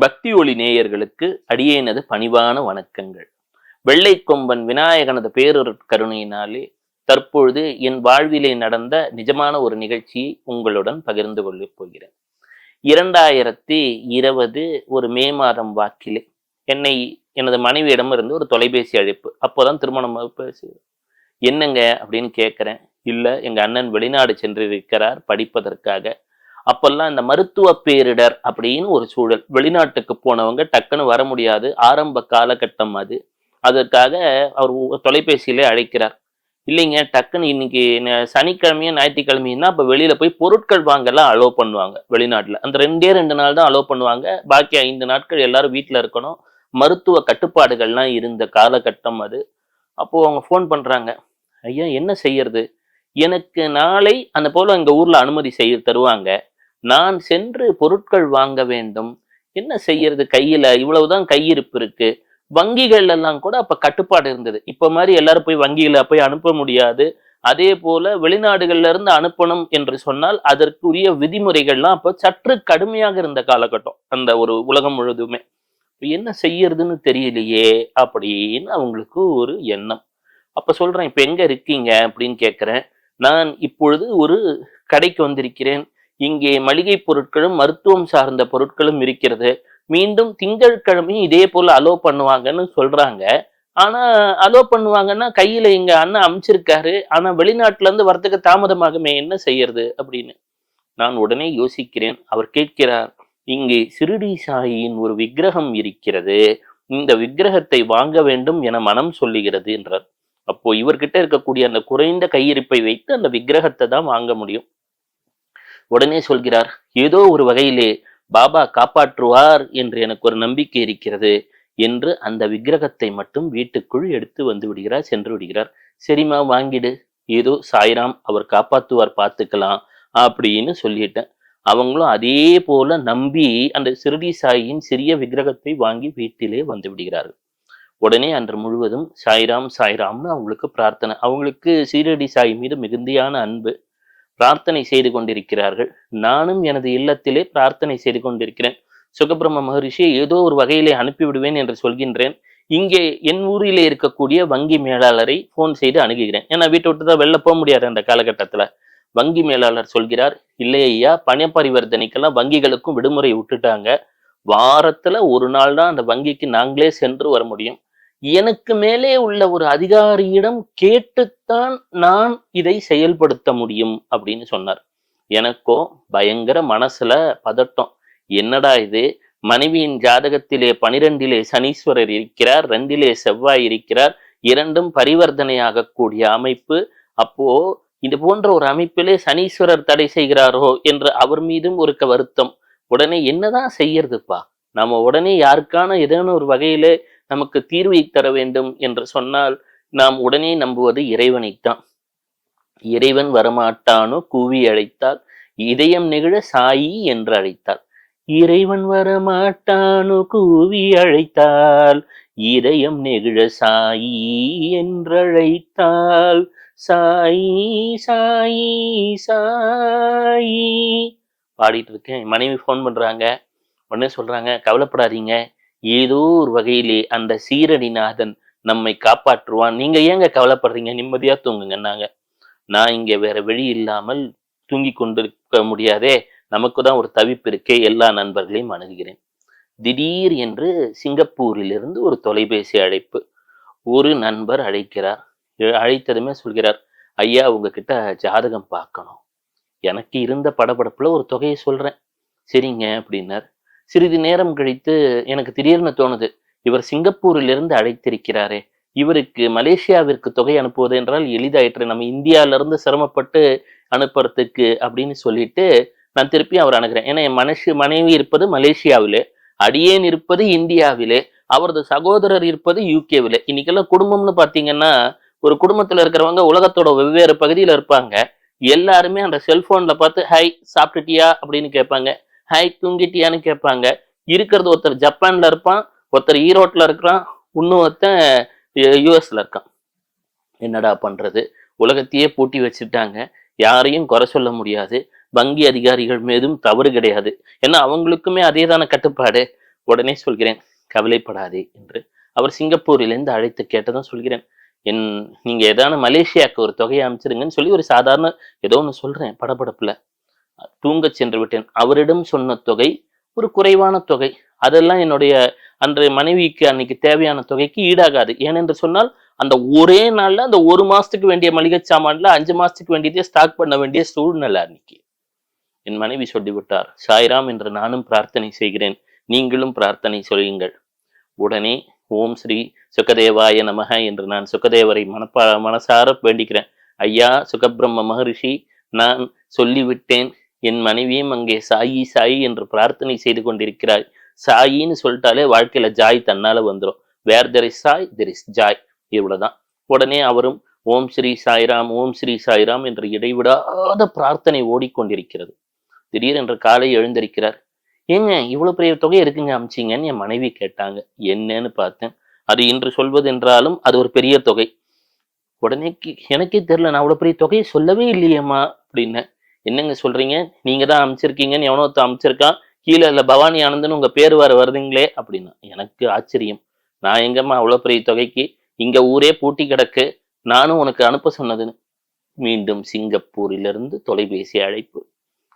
பக்தி ஒளி நேயர்களுக்கு அடியேனது பணிவான வணக்கங்கள். வெள்ளை கொம்பன் விநாயகனது பேரருட்கருணையினாலே தற்பொழுது என் வாழ்விலே நடந்த நிஜமான ஒரு நிகழ்ச்சியை உங்களுடன் பகிர்ந்து கொள்ளப் போகிறேன். 2020 ஒரு மே மாதம் வாக்கிலே என்னை எனது மனைவியிடமிருந்து ஒரு தொலைபேசி அழைப்பு. அப்போதான் திருமணம் பேசி என்னங்க அப்படின்னு கேட்கிறேன். இல்ல, எங்க அண்ணன் வெளிநாடு சென்றிருக்கிறார் படிப்பதற்காக. அப்பெல்லாம் இந்த மருத்துவ பேரிடர் அப்படின்னு ஒரு சூழல். வெளிநாட்டுக்கு போனவங்க டக்குன்னு வர முடியாது. ஆரம்ப காலகட்டம் அது. அதற்காக அவர் தொலைபேசியிலே அழைக்கிறார். இல்லைங்க, டக்குன்னு இன்னைக்கு சனிக்கிழமையும் ஞாயிற்றுக்கிழமையும் அப்ப வெளியில போய் பொருட்கள் வாங்கலாம் அலோவ் பண்ணுவாங்க வெளிநாட்டுல. அந்த 2 நாள் தான் அலோவ் பண்ணுவாங்க. பாக்கி 5 நாட்கள் எல்லாரும் வீட்டுல இருக்கணும். மருத்துவ கட்டுப்பாடுகள்லாம் இருந்த காலகட்டம் அது. அப்போ அவங்க ஃபோன் பண்றாங்க. ஐயா, என்ன செய்யறது? எனக்கு நாளை அந்த போல எங்க ஊர்ல அனுமதி செய்ய தருவாங்க. நான் சென்று பொருட்கள் வாங்க வேண்டும். என்ன செய்யறது? கையில இவ்வளவுதான் கையிருப்பு இருக்கு. வங்கிகள் எல்லாம் கூட அப்ப கட்டுப்பாடு இருந்தது. இப்ப மாதிரி எல்லாரும் போய் வங்கியில போய் அனுப்ப முடியாது. அதே போல வெளிநாடுகள்ல இருந்து அனுப்பணும் என்று சொன்னால் அதற்குரிய விதிமுறைகள்லாம் அப்ப சற்று கடுமையாக இருந்த காலகட்டம். அந்த ஒரு உலகம் முழுதுமே. என்ன செய்யறதுன்னு தெரியலையே அப்படின்னு அவங்களுக்கு ஒரு எண்ணம். அப்ப சொல்றேன், இப்ப எங்க இருக்கீங்க அப்படின்னு கேட்கிறேன். நான் இப்பொழுது ஒரு கடைக்கு வந்திருக்கிறேன். இங்கே மளிகை பொருட்களும் மருத்துவம் சார்ந்த பொருட்களும் இருக்கிறது. மீண்டும் திங்கட்கிழமை இதே போல அலோவ் பண்ணுவாங்கன்னு சொல்றாங்க. ஆனா அலோவ் பண்ணுவாங்கன்னா கையில எங்க அண்ணன் அனுப்பிச்சிருக்காரு. ஆனா வெளிநாட்டுல இருந்து வரதுக்கு தாமதமாகுமே, என்ன செய்யறது அப்படின்னு நான் உடனே யோசிக்கிறேன். அவர் கேட்கிறார், இங்கே சிறுடி சாயியின் ஒரு விக்கிரகம் இருக்கிறது. இந்த விக்கிரகத்தை வாங்க வேண்டும் என மனம் சொல்லுகிறது என்றார். அப்போ இவர்கிட்ட இருக்கக்கூடிய அந்த குறைந்த கையிருப்பை வைத்து அந்த விக்கிரகத்தை தான் வாங்க முடியும். உடனே சொல்கிறார், ஏதோ ஒரு வகையிலே பாபா காப்பாற்றுவார் என்று எனக்கு ஒரு நம்பிக்கை இருக்கிறது என்று அந்த விக்கிரகத்தை மட்டும் வீட்டுக்குள் எடுத்து வந்து விடுகிறார், சென்று விடுகிறார். சரிம்மா, வாங்கிடு, ஏதோ சாய்ராம் அவர் காப்பாற்றுவார், பார்த்துக்கலாம் அப்படின்னு சொல்லிட்டேன். அவங்களும் அதே போல நம்பி அந்த சிறுடி சாயின் சிறிய விக்கிரகத்தை வாங்கி வீட்டிலே வந்து விடுகிறார்கள். உடனே அன்று முழுவதும் சாய்ராம் சாய்ராம்னு அவங்களுக்கு பிரார்த்தனை. அவங்களுக்கு சீரடி சாய் மீது மிகுந்தியான அன்பு. பிரார்த்தனை செய்து கொண்டிருக்கிறார்கள். நானும் எனது இல்லத்திலே பிரார்த்தனை செய்து கொண்டிருக்கிறேன். சுகபிரம்ம மகரிஷியை ஏதோ ஒரு வகையிலே அனுப்பிவிடுவேன் என்று சொல்கின்றேன். இங்கே என் ஊரிலே இருக்கக்கூடிய வங்கி மேலாளரை போன் செய்து அணுகுகிறேன். ஏன்னா வீட்டை விட்டு தான் வெளில போக முடியாது அந்த காலகட்டத்துல. வங்கி மேலாளர் சொல்கிறார், இல்லை ஐயா, பண பரிவர்த்தனைக்கெல்லாம் வங்கிகளுக்கும் விடுமுறை விட்டுட்டாங்க. வாரத்துல ஒரு நாள் தான் அந்த வங்கிக்கு நாங்களே சென்று வர முடியும். எனக்கு மேலே உள்ள ஒரு அதிகாரியிடம் கேட்டுத்தான் நான் இதை செயல்படுத்த முடியும் அப்படின்னு சொன்னார். எனக்கோ பயங்கர மனசுல பதட்டம். என்னடா இது, மனைவியின் ஜாதகத்திலே 12 சனீஸ்வரர் இருக்கிறார், 2 செவ்வாய் இருக்கிறார், 2 பரிவர்த்தனையாக கூடிய அமைப்பு. அப்போ இது போன்ற ஒரு அமைப்பிலே சனீஸ்வரர் தடை செய்கிறாரோ என்று அவர் மீதும் ஒரு வருத்தம். உடனே என்னதான் செய்யறதுப்பா? நாம உடனே யாருக்கான ஏதேனும் ஒரு வகையிலே நமக்கு தீர்வை தர வேண்டும் என்று சொன்னால் நாம் உடனே நம்புவது இறைவனைத்தான். இறைவன் வரமாட்டானோ கூவி அழைத்தால், இதயம் நெகிழ சாயி என்று அழைத்தாள். இறைவன் வரமாட்டானோ கூவி அழைத்தால், இதயம் நெகிழ சாயி என்றழைத்தால், சாயி சாயி சாயி பாடிட்டு இருக்கேன். மனைவி ஃபோன் பண்றாங்க. உடனே சொல்றாங்க, கவலைப்படாதீங்க, ஏதோ ஒரு வகையிலே அந்த சீரடிநாதன் நம்மை காப்பாற்றுவான். நீங்க ஏங்க கவலைப்படுறீங்க, நிம்மதியா தூங்குங்கன்னாங்க. நான் இங்க வேற வழி இல்லாமல் தூங்கி கொண்டிருக்க முடியாதே, நமக்கு தான் ஒரு தவிப்பு இருக்கே, எல்லா நண்பர்களையும் அணுகுகிறேன். திடீர் என்று சிங்கப்பூரிலிருந்து ஒரு தொலைபேசி அழைப்பு. ஒரு நண்பர் அழைக்கிறார். அழைத்ததுமே சொல்கிறார், ஐயா, உங்ககிட்ட ஜாதகம் பார்க்கணும். எனக்கு இருந்த படபடப்புல ஒரு தொகையை சொல்றேன். சரிங்க அப்படின்னார். சிறிது நேரம் கழித்து எனக்கு திடீர்னு தோணுது, இவர் சிங்கப்பூரிலிருந்து அழைத்திருக்கிறாரே, இவருக்கு மலேசியாவிற்கு தொகை அனுப்புவது என்றால் எளிதாயிற்று, நம்ம இந்தியால இருந்து சிரமப்பட்டு அனுப்புறதுக்கு அப்படின்னு சொல்லிட்டு நான் திருப்பி அவர் அணுகிறேன். ஏன்னா என் மனைவி இருப்பது மலேசியாவிலே, அடியேன் இருப்பது இந்தியாவிலே, அவரது சகோதரர் இருப்பது யூகேவிலே. இன்னைக்கெல்லாம் குடும்பம்னு பாத்தீங்கன்னா ஒரு குடும்பத்துல இருக்கிறவங்க உலகத்தோட வெவ்வேறு பகுதியில இருப்பாங்க. எல்லாருமே அந்த செல்போன்ல பார்த்து ஹை சாப்பிட்டுட்டியா அப்படின்னு கேட்பாங்க, ஹாய் தூங்கிட்டியான்னு கேட்பாங்க. இருக்கிறது ஒருத்தர் ஜப்பான்ல இருப்பான், ஒருத்தர் ஈரோட்ல இருக்கிறான், இன்னொருத்தன் யூஎஸ்ல இருக்கான். என்னடா பண்றது? உலகத்தையே பூட்டி வச்சுட்டாங்க. யாரையும் குறை சொல்ல முடியாது. வங்கி அதிகாரிகள் மீதும் தவறு கிடையாது. ஏன்னா அவங்களுக்குமே அதே தானே கட்டுப்பாடு. உடனே சொல்கிறேன், கவலைப்படாதே என்று. அவர் சிங்கப்பூரிலிருந்து அழைத்து கேட்டதும் சொல்கிறேன், என் நீங்க ஏதான மலேசியாவுக்கு ஒரு தொகையை அமைச்சிருங்கன்னு சொல்லி ஒரு சாதாரண ஏதோ ஒன்று சொல்றேன் படபடப்புல. தூங்கச் சென்று விட்டேன். அவரிடம் சொன்ன தொகை ஒரு குறைவான தொகை. அதெல்லாம் என்னுடைய அன்றைய மனைவிக்கு அன்னைக்கு தேவையான தொகைக்கு ஈடாகாது. ஏனென்று சொன்னால் அந்த ஒரே நாள்ல அந்த ஒரு மாசத்துக்கு வேண்டிய மளிகை சாமான்ல 5 மாசத்துக்கு வேண்டியதே ஸ்டாக் பண்ண வேண்டிய சூழ்நிலை அன்னைக்கு. என் மனைவி சொல்லிவிட்டார், சாய்ராம் என்று நானும் பிரார்த்தனை செய்கிறேன், நீங்களும் பிரார்த்தனை செய்யுங்கள். உடனே ஓம் ஸ்ரீ சுகதேவாய நமக என்று நான் சுகதேவரை மனசார வேண்டிக்கிறேன். ஐயா சுகபிரம்ம மகரிஷி, நான் சொல்லிவிட்டேன், என் மனைவியும் அங்கே சாயி சாயி என்று பிரார்த்தனை செய்து கொண்டிருக்கிறாய். சாயின்னு சொல்லிட்டாலே வாழ்க்கையில ஜாய் தன்னால வந்துடும். Where there is chai there is joy, இவ்வளவுதான். உடனே அவரும் ஓம் ஸ்ரீ சாய்ராம் ஓம் ஸ்ரீ சாய்ராம் என்று இடைவிடாத பிரார்த்தனை ஓடிக்கொண்டிருக்கிறது. திடீரென்று காலை எழுந்திருக்கிறார். ஏங்க இவ்வளவு பெரிய தொகை இருக்குங்க அமிச்சிங்கன்னு என் மனைவி கேட்டாங்க. என்னன்னு பார்த்தேன். அது இன்று சொல்வது என்றாலும் அது ஒரு பெரிய தொகை. உடனே எனக்கே தெரியல, நான் அவ்வளவு பெரிய தொகையை சொல்லவே இல்லையேம்மா அப்படின்னு. என்னங்க சொல்றீங்க, நீங்க தான் அமைச்சிருக்கீங்கன்னு எவனோ அமைச்சிருக்கான், கீழே இல்ல பவானி ஆனந்தன் உங்க பேர் வர வருதுங்களே அப்படின்னா. எனக்கு ஆச்சரியம். நான் எங்கம்மா அவ்வளவு பெரிய தொகைக்கு, இங்க ஊரே பூட்டி கிடக்கு, நானும் உனக்கு அனுப்ப சொன்னதுன்னு. மீண்டும் சிங்கப்பூரிலிருந்து தொலைபேசி அழைப்பு.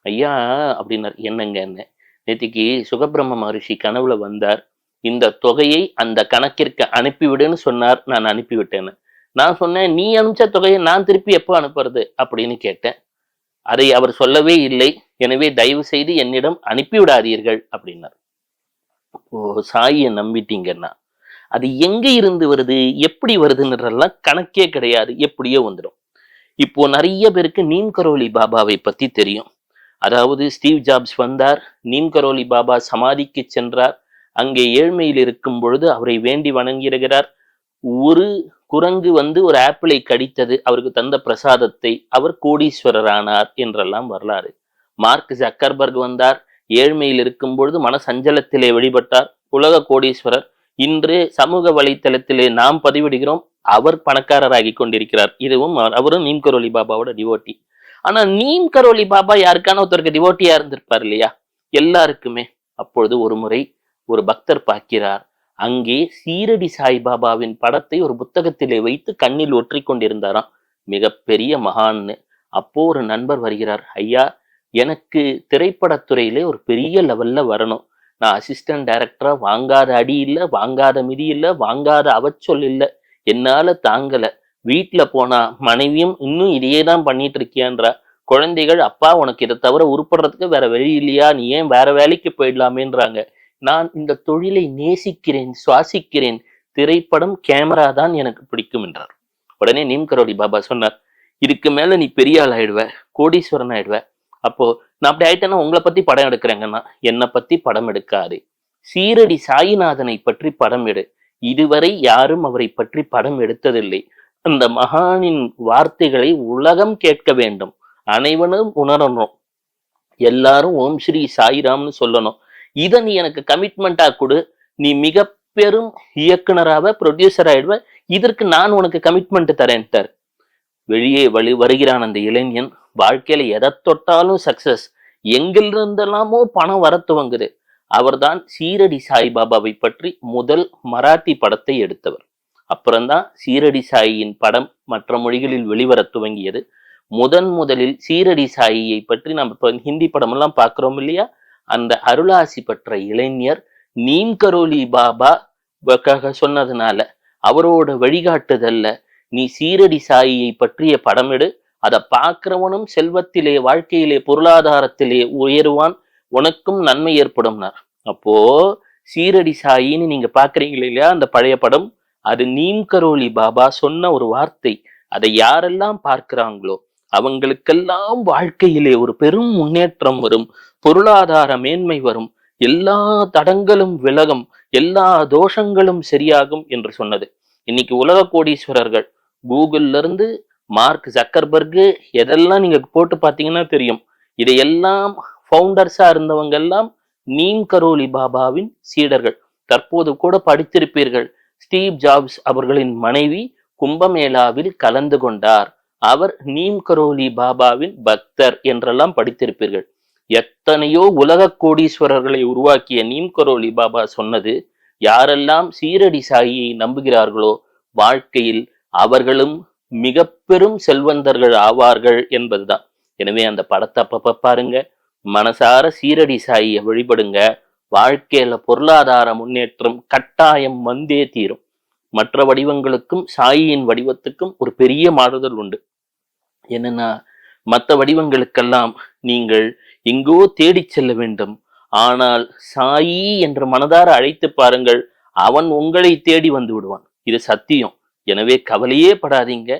ஐயா அப்படின்னார். என்னங்க என்ன, நேத்திக்கு சுகபிரம்ம மகரிஷி கனவுல வந்தார், இந்த தொகையை அந்த கணக்கிற்கு அனுப்பிவிடுன்னு சொன்னார், நான் அனுப்பிவிட்டேன்னு. நான் சொன்னேன், நீ அனுப்பிச்ச தொகையை நான் திருப்பி எப்போ அனுப்புறது அப்படின்னு கேட்டேன். அதை அவர் சொல்லவே இல்லை. எனவே தயவு செய்து என்னிடம் அனுப்பிவிடாதீர்கள் அப்படின்னார். ஓ, சாயை நம்பிட்டீங்கன்னா அது எங்க இருந்து வருது எப்படி வருதுன்றதெல்லாம் கணக்கே கிடையாது, எப்படியோ வந்துடும். இப்போ நிறைய பேருக்கு நீம் கரோலி பாபாவை பத்தி தெரியும். அதாவது ஸ்டீவ் ஜாப்ஸ் வந்தார், நீம் கரோலி பாபா சமாதிக்கு சென்றார். அங்கே ஏழ்மையில் இருக்கும் பொழுது அவரை வேண்டி வணங்கியிருக்கிறார். ஒரு குரங்கு ஒரு ஆப்பிளை கடித்தது, அவருக்கு தந்த பிரசாதத்தை, அவர் கோடீஸ்வரர் ஆனார் என்றெல்லாம் வரலாறு. மார்க் ஜக்கர்பர்க் வந்தார், ஏழ்மையில் இருக்கும் பொழுது மனசஞ்சலத்திலே வழிபட்டார், உலக கோடீஸ்வரர். இன்று சமூக வலைத்தளத்திலே நாம் பதிவிடுகிறோம், அவர் பணக்காரராகி கொண்டிருக்கிறார். இதுவும் அவரும் நீம் கரோலி பாபாவோட டிவோட்டி. ஆனா நீம் கரோலி பாபா யாருக்கான ஒருத்தருக்கு டிவோட்டியா இருந்திருப்பார் இல்லையா, எல்லாருக்குமே. அப்பொழுது ஒரு முறை ஒரு பக்தர் பார்க்கிறார், அங்கே சீரடி சாய்பாபாவின் படத்தை ஒரு புத்தகத்திலே வைத்து கண்ணில் ஒற்றி கொண்டிருந்தாராம். மிகப்பெரிய மகான்னு. அப்போ ஒரு நண்பர் வருகிறார், ஐயா எனக்கு திரைப்படத்துறையிலே ஒரு பெரிய லெவல்ல வரணும், நான் அசிஸ்டன்ட் டைரக்டரா வாங்காத அடி இல்லை, வாங்காத மிதி இல்லை, வாங்காத அவச்சொல் இல்லை, என்னால தாங்கல. வீட்டுல போனா மனைவியும் இன்னும் இதையே தான் பண்ணிட்டு இருக்கியான்றா, குழந்தைகள் அப்பா உனக்கு இதை தவிர உருப்படுறதுக்கு வேற வழி இல்லையா, நீ ஏன் வேற வேலைக்கு போயிடலாமேன்றாங்க. நான் இந்த தொழிலை நேசிக்கிறேன், சுவாசிக்கிறேன், திரைப்படம் கேமரா தான் எனக்கு பிடிக்கும் என்றார். உடனே நீம் கரோலி பாபா சொன்னார், இதுக்கு மேல நீ பெரிய ஆள் ஆயிடுவ, கோடீஸ்வரன் ஆயிடுவ. அப்போ நான் அப்படி ஆயிட்டேன்னா உங்களை பத்தி படம் எடுக்கிறேங்கன்னா, என்னை பத்தி படம் எடுக்காது, சீரடி சாயிநாதனை பற்றி படம் எடு. இதுவரை யாரும் அவரை பற்றி படம் எடுத்ததில்லை. அந்த மகானின் வார்த்தைகளை உலகம் கேட்க வேண்டும், அனைவரும் உணரணும், எல்லாரும் ஓம் ஸ்ரீ சாய்ராம்னு சொல்லணும். இதை நீ எனக்கு கமிட்மெண்டா கொடு, நீ மிக பெரும் இயக்குனராக ப்ரொடியூசர் ஆயிடுவ, இதற்கு நான் உனக்கு கமிட்மெண்ட் தரேன்ட்டார். வெளியே வருகிறான் அந்த இளைஞன். வாழ்க்கையில எதை தொட்டாலும் சக்சஸ், எங்கிருந்தெல்லாமோ பணம் வர துவங்குது. அவர்தான் சீரடி சாய்பாபாவை பற்றி முதல் மராத்தி படத்தை எடுத்தவர். அப்புறம்தான் சீரடி சாயியின் படம் மற்ற மொழிகளில் வெளிவர துவங்கியது. முதலில் சீரடி சாயியை பற்றி நம்ம இப்போ ஹிந்தி படமெல்லாம் பார்க்கிறோம் இல்லையா, அந்த அருளாசி பெற்ற இளைஞர் நீம் கரோலி பாபா சொன்னதுனால, அவரோட வழிகாட்டுதல்ல நீ சீரடி சாயியை பற்றிய படம் எடு, அதை பார்க்கிறவனும் செல்வத்திலே வாழ்க்கையிலே பொருளாதாரத்திலே உயருவான், உனக்கும் நன்மை ஏற்படும்னார். அப்போ சீரடி சாயின்னு நீங்க பாக்குறீங்க இல்லையா அந்த பழைய படம், அது நீம் கரோலி பாபா சொன்ன ஒரு வார்த்தை. அதை யாரெல்லாம் பார்க்கிறாங்களோ அவங்களுக்கெல்லாம் வாழ்க்கையிலே ஒரு பெரும் முன்னேற்றம் வரும், பொருளாதார மேன்மை வரும், எல்லா தடங்களும் விலகும், எல்லா தோஷங்களும் சரியாகும் என்று சொன்னது. இன்னைக்கு உலக கோடீஸ்வரர்கள் கூகுள்ல இருந்து மார்க் ஜக்கர்பர்க் எதெல்லாம் நீங்க போட்டு பார்த்தீங்கன்னா தெரியும். இதையெல்லாம் ஃபவுண்டர்ஸா இருந்தவங்க எல்லாம் நீம் கரோலி பாபாவின் சீடர்கள். தற்போது கூட படித்திருப்பீர்கள், ஸ்டீவ் ஜாப்ஸ் அவர்களின் மனைவி கும்பமேளாவில் கலந்து கொண்டார், அவர் நீம் கரோலி பாபாவின் பக்தர் என்றெல்லாம் படித்திருப்பீர்கள். எத்தனையோ உலக கோடீஸ்வரர்களை உருவாக்கிய நீம் கரோலி பாபா சொன்னது, யாரெல்லாம் சீரடி சாயியை நம்புகிறார்களோ வாழ்க்கையில் அவர்களும் மிக பெரும் செல்வந்தர்கள் ஆவார்கள் என்பதுதான். எனவே அந்த படத்தை அப்பப்ப பாருங்க, மனசார சீரடி சாயியை வழிபடுங்க. வாழ்க்கையில பொருளாதார முன்னேற்றம் கட்டாயம் வந்தே தீரும். மற்ற வடிவங்களுக்கும் சாயியின் வடிவத்துக்கும் ஒரு பெரிய மாறுதல் உண்டு. என்னன்னா, மற்ற வடிவங்களுக்கெல்லாம் நீங்கள் எங்கோ தேடிச் செல்ல வேண்டும். ஆனால் சாயி என்று மனதார அழைத்து பாருங்கள், அவன் உங்களை தேடி வந்து விடுவான். இது சத்தியம். எனவே கவலையே படாதீங்க.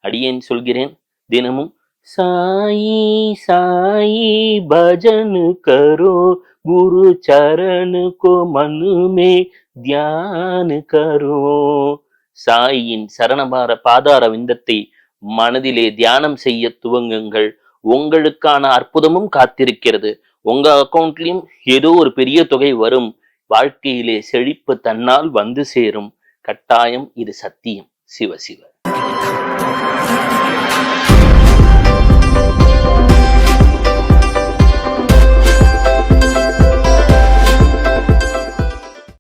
அடியேன் சொல்கிறேன், தினமும் சாயி சாயி பஜன் கரோ, குரு சரண் கோ மனுமே தியான கரோ. சாயியின் சரணபார பாதார விந்தத்தை மனதிலே தியானம் செய்ய துவங்குங்கள். உங்களுக்கான அற்புதமும் காத்திருக்கிறது. உங்க அக்கௌண்ட்லயும் ஏதோ ஒரு பெரிய தொகை வரும். வாழ்க்கையிலே செழிப்பு தன்னால் வந்து சேரும். கட்டாயம் இது சத்தியம். சிவ சிவ.